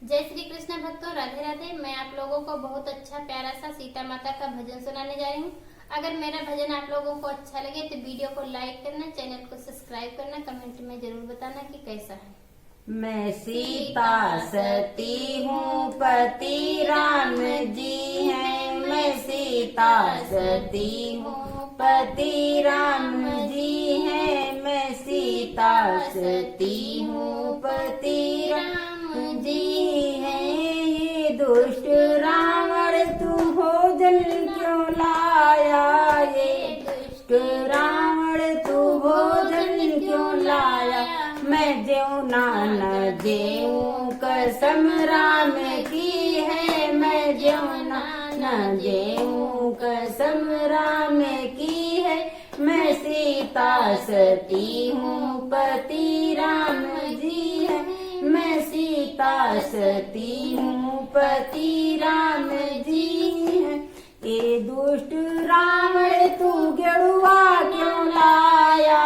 जय श्री कृष्ण भक्तों, राधे राधे। मैं आप लोगों को बहुत अच्छा प्यारा सा सीता माता का भजन सुनाने जा रही हूँ। अगर मेरा भजन आप लोगों को अच्छा लगे तो वीडियो को लाइक करना, चैनल को सब्सक्राइब करना, कमेंट में जरूर बताना कि कैसा है। मैं सीता सती हूँ, पति राम जी हैं। मैं सीता सती हूँ, पति राम जी हैं। मैं सीता सती हूँ, पति राम जी हैं। ये दुष्ट रावण तू भोजन क्यों लाया? ये दुष्ट रावण तू भोजन क्यों लाया? मैं ज्यों न जेऊं कसम राम की है। मैं ज्यों न जेऊं कसम राम की है। मैं सीता सती हूँ, पति राम जी है। मैं सीता सती हूँ, पति राम जी है। ये दुष्ट रावण तू गेड़ुआ क्यों लाया?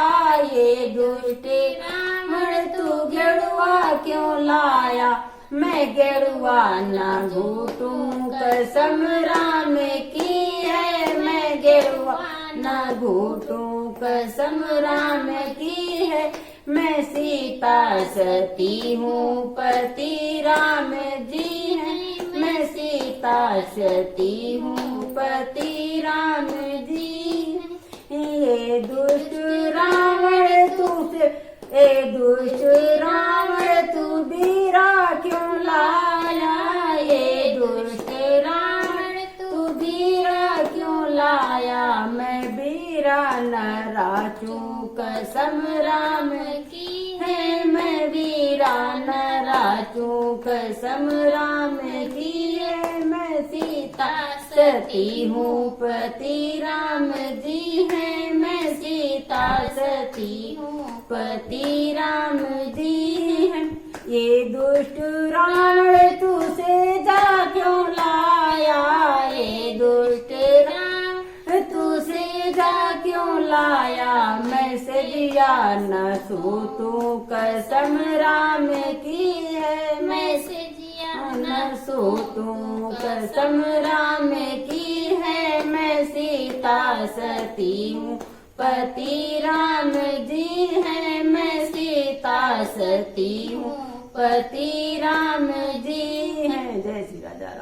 ये दुष्ट रावण तू गेड़ुआ क्यों लाया? मैं गेड़ुआ न घूटूं कसम राम की है। मैं गेड़ुआ न घूटूं कसम राम की है। मैं सीता सती हूँ, पति राम जी है। मैं सीता सती हूँ, पति राम जी है। ये दुष्ट रावण दुष्ट रावण तू बीरा क्यों लाया? ये दुष्ट रावण तू बीरा क्यों लाया? मैं बीरा न राचूं कसम राम की है। मैं बीरा न राचूं कसम राम की है। मैं सीता सती हूँ, पति राम जी है। मैं सीता सती हूँ, पति राम जी है। ये दुष्ट रावण तू से जा क्यों लाया? ये दुष्ट रावण तू से जा क्यों लाया? मैं सजिया न सूतूं कसम राम की है। मैं सजिया न सूतूं कसम राम की है। मैं सीता सती हूँ, पति राम जी है। मैं सीता सती हूँ, पति राम जी है। जय श्री